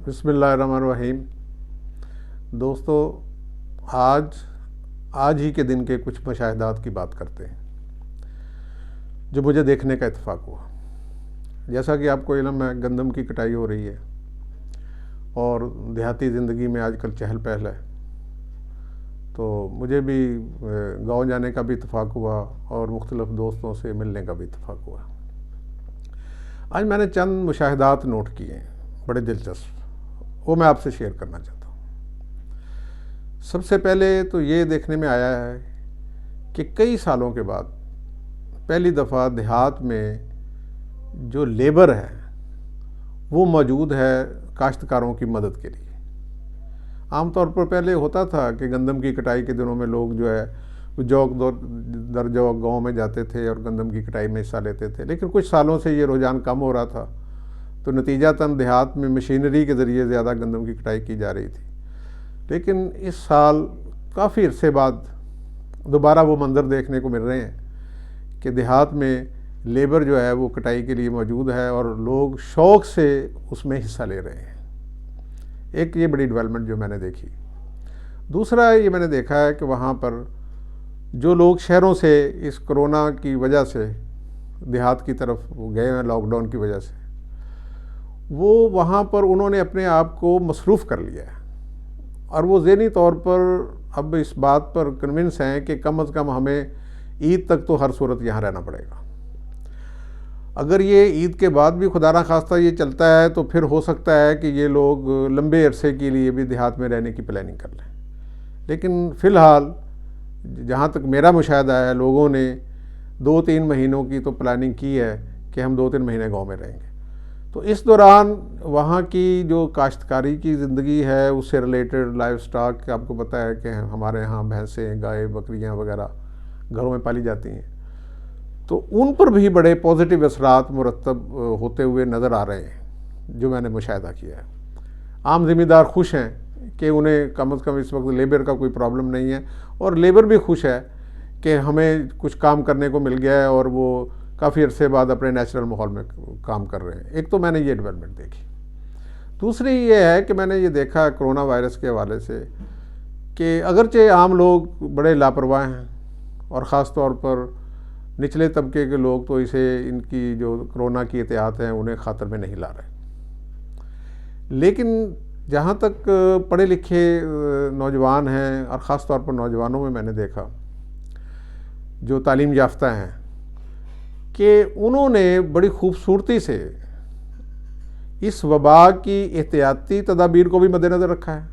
بسم اللہ الرحمن الرحیم۔ دوستو، آج ہی کے دن کے کچھ مشاہدات کی بات کرتے ہیں جو مجھے دیکھنے کا اتفاق ہوا۔ جیسا کہ آپ کو علم ہے، گندم کی کٹائی ہو رہی ہے اور دیہاتی زندگی میں آج کل چہل پہل ہے، تو مجھے بھی گاؤں جانے کا بھی اتفاق ہوا اور مختلف دوستوں سے ملنے کا بھی اتفاق ہوا۔ آج میں نے چند مشاہدات نوٹ کیے ہیں بڑے دلچسپ، وہ میں آپ سے شیئر کرنا چاہتا ہوں۔ سب سے پہلے تو یہ دیکھنے میں آیا ہے کہ کئی سالوں کے بعد پہلی دفعہ دیہات میں جو لیبر ہے وہ موجود ہے کاشتکاروں کی مدد کے لیے۔ عام طور پر پہلے ہوتا تھا کہ گندم کی کٹائی کے دنوں میں لوگ جو ہے جوک در جوک گاؤں میں جاتے تھے اور گندم کی کٹائی میں حصہ لیتے تھے، لیکن کچھ سالوں سے یہ رجحان کم ہو رہا تھا، تو نتیجتاً دیہات میں مشینری کے ذریعے زیادہ گندم کی کٹائی کی جا رہی تھی۔ لیکن اس سال کافی عرصے بعد دوبارہ وہ منظر دیکھنے کو مل رہے ہیں کہ دیہات میں لیبر جو ہے وہ کٹائی کے لیے موجود ہے اور لوگ شوق سے اس میں حصہ لے رہے ہیں۔ ایک یہ بڑی ڈیولپمنٹ جو میں نے دیکھی۔ دوسرا یہ میں نے دیکھا ہے کہ وہاں پر جو لوگ شہروں سے اس کرونا کی وجہ سے دیہات کی طرف گئے ہیں لاک ڈاؤن کی وجہ سے، وہ وہاں پر انہوں نے اپنے آپ کو مصروف کر لیا ہے اور وہ ذہنی طور پر اب اس بات پر کنونس ہیں کہ کم از کم ہمیں عید تک تو ہر صورت یہاں رہنا پڑے گا۔ اگر یہ عید کے بعد بھی خدا نخواستہ یہ چلتا ہے تو پھر ہو سکتا ہے کہ یہ لوگ لمبے عرصے کے لیے بھی دیہات میں رہنے کی پلاننگ کر لیں، لیکن فی الحال جہاں تک میرا مشاہدہ ہے لوگوں نے 2-3 مہینوں کی تو پلاننگ کی ہے کہ ہم 2-3 مہینے گاؤں میں رہیں گے۔ تو اس دوران وہاں کی جو کاشتکاری کی زندگی ہے اس سے ریلیٹڈ لائف سٹاک، آپ کو پتہ ہے کہ ہمارے ہاں بھینسیں، گائے، بکریاں وغیرہ گھروں میں پالی جاتی ہیں، تو ان پر بھی بڑے پازیٹیو اثرات مرتب ہوتے ہوئے نظر آ رہے ہیں جو میں نے مشاہدہ کیا ہے۔ عام ذمہ دار خوش ہیں کہ انہیں کم از کم اس وقت لیبر کا کوئی پرابلم نہیں ہے، اور لیبر بھی خوش ہے کہ ہمیں کچھ کام کرنے کو مل گیا ہے اور وہ کافی عرصے بعد اپنے نیچرل ماحول میں کام کر رہے ہیں۔ ایک تو میں نے یہ ڈیولپمنٹ دیکھی۔ دوسری یہ ہے کہ میں نے یہ دیکھا کرونا وائرس کے حوالے سے کہ اگرچہ عام لوگ بڑے لاپرواہ ہیں اور خاص طور پر نچلے طبقے کے لوگ تو اسے ان کی جو کرونا کی احتیاط ہیں انہیں خاطر میں نہیں لا رہے، لیکن جہاں تک پڑھے لکھے نوجوان ہیں اور خاص طور پر نوجوانوں میں نے دیکھا جو تعلیم یافتہ ہیں کہ انہوں نے بڑی خوبصورتی سے اس وبا کی احتیاطی تدابیر کو بھی مد نظر رکھا ہے،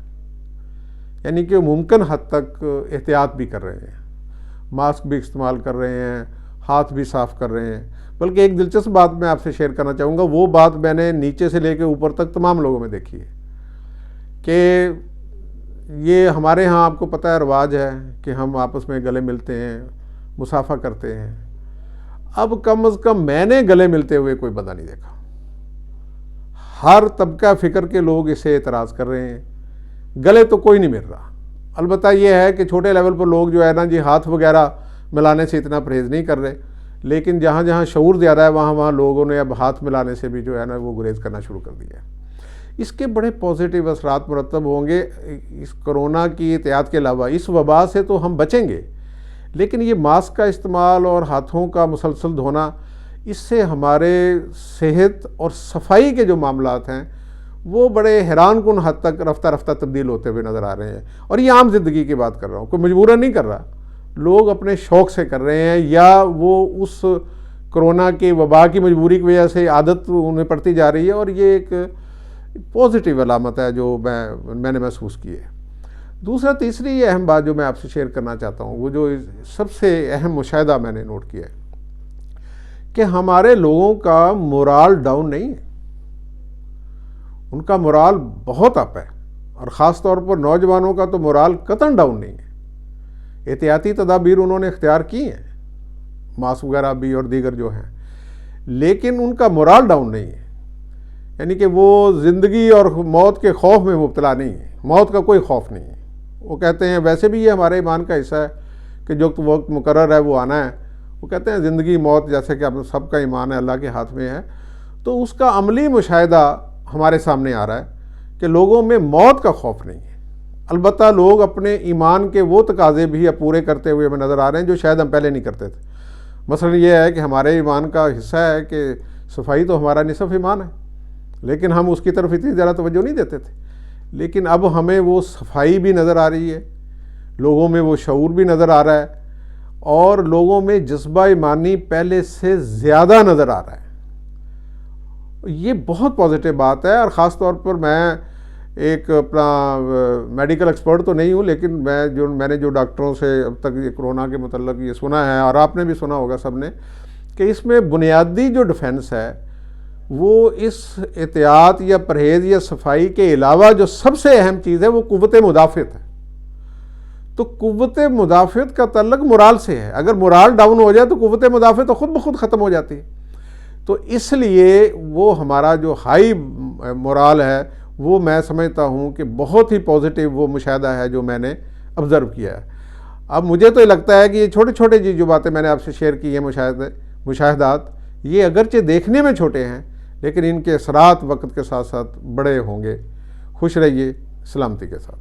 یعنی کہ ممکن حد تک احتیاط بھی کر رہے ہیں، ماسک بھی استعمال کر رہے ہیں، ہاتھ بھی صاف کر رہے ہیں۔ بلکہ ایک دلچسپ بات میں آپ سے شیئر کرنا چاہوں گا، وہ بات میں نے نیچے سے لے کے اوپر تک تمام لوگوں میں دیکھی ہے کہ یہ ہمارے ہاں آپ کو پتہ ہے رواج ہے کہ ہم آپس میں گلے ملتے ہیں، مصافحہ کرتے ہیں۔ اب کم از کم میں نے گلے ملتے ہوئے کوئی بندہ نہیں دیکھا۔ ہر طبقہ فکر کے لوگ اسے اعتراض کر رہے ہیں، گلے تو کوئی نہیں مل رہا۔ البتہ یہ ہے کہ چھوٹے لیول پر لوگ جو ہے نا جی ہاتھ وغیرہ ملانے سے اتنا پرہیز نہیں کر رہے، لیکن جہاں جہاں شعور زیادہ ہے وہاں لوگوں نے اب ہاتھ ملانے سے بھی جو ہے نا وہ گریز کرنا شروع کر دیا ہے۔ اس کے بڑے پازیٹیو اثرات مرتب ہوں گے۔ اس کرونا کی احتیاط کے علاوہ اس وبا سے تو ہم بچیں گے، لیکن یہ ماسک کا استعمال اور ہاتھوں کا مسلسل دھونا، اس سے ہمارے صحت اور صفائی کے جو معاملات ہیں وہ بڑے حیران کن حد تک رفتہ رفتہ تبدیل ہوتے ہوئے نظر آ رہے ہیں۔ اور یہ عام زندگی کی بات کر رہا ہوں، کوئی مجبوراً نہیں کر رہا، لوگ اپنے شوق سے کر رہے ہیں یا وہ اس کرونا کے وبا کی مجبوری کی وجہ سے عادت انہیں پڑتی جا رہی ہے، اور یہ ایک پازیٹیو علامت ہے جو میں نے محسوس کی ہے۔ دوسرا تیسری اہم بات جو میں آپ سے شیئر کرنا چاہتا ہوں، وہ جو سب سے اہم مشاہدہ میں نے نوٹ کیا ہے کہ ہمارے لوگوں کا مورال ڈاؤن نہیں ہے، ان کا مورال بہت اپ ہے، اور خاص طور پر نوجوانوں کا تو مورال قطعاً ڈاؤن نہیں ہے۔ احتیاطی تدابیر انہوں نے اختیار کی ہیں، ماسک وغیرہ بھی اور دیگر جو ہیں، لیکن ان کا مورال ڈاؤن نہیں ہے، یعنی کہ وہ زندگی اور موت کے خوف میں مبتلا نہیں ہے، موت کا کوئی خوف نہیں ہے۔ وہ کہتے ہیں ویسے بھی یہ ہمارے ایمان کا حصہ ہے کہ جو وقت مقرر ہے وہ آنا ہے، وہ کہتے ہیں زندگی موت جیسے کہ سب کا ایمان ہے اللہ کے ہاتھ میں ہے، تو اس کا عملی مشاہدہ ہمارے سامنے آ رہا ہے کہ لوگوں میں موت کا خوف نہیں ہے، البتہ لوگ اپنے ایمان کے وہ تقاضے بھی پورے کرتے ہوئے ہمیں نظر آ رہے ہیں جو شاید ہم پہلے نہیں کرتے تھے۔ مثلا یہ ہے کہ ہمارے ایمان کا حصہ ہے کہ صفائی تو ہمارا نصف ایمان ہے، لیکن ہم اس کی طرف اتنی زیادہ توجہ نہیں دیتے تھے، لیکن اب ہمیں وہ صفائی بھی نظر آ رہی ہے، لوگوں میں وہ شعور بھی نظر آ رہا ہے، اور لوگوں میں جذبہ ایمانی پہلے سے زیادہ نظر آ رہا ہے۔ یہ بہت پازیٹیو بات ہے، اور خاص طور پر میں ایک اپنا میڈیکل ایکسپرٹ تو نہیں ہوں، لیکن میں نے جو ڈاکٹروں سے اب تک یہ کرونا کے متعلق یہ سنا ہے، اور آپ نے بھی سنا ہوگا سب نے، کہ اس میں بنیادی جو ڈیفنس ہے وہ اس احتیاط یا پرہیز یا صفائی کے علاوہ جو سب سے اہم چیز ہے وہ قوت مدافعت ہے۔ تو قوت مدافعت کا تعلق مورال سے ہے، اگر مورال ڈاؤن ہو جائے تو قوت مدافعت تو خود بخود ختم ہو جاتی ہے۔ تو اس لیے وہ ہمارا جو ہائی مورال ہے وہ میں سمجھتا ہوں کہ بہت ہی پازیٹیو وہ مشاہدہ ہے جو میں نے آبزرو کیا ہے۔ اب مجھے تو یہ لگتا ہے کہ یہ چھوٹے چھوٹے جو باتیں میں نے آپ سے شیئر کی ہیں، مشاہدات، یہ اگرچہ دیکھنے میں چھوٹے ہیں لیکن ان کے اثرات وقت کے ساتھ ساتھ بڑے ہوں گے۔ خوش رہیے، سلامتی کے ساتھ۔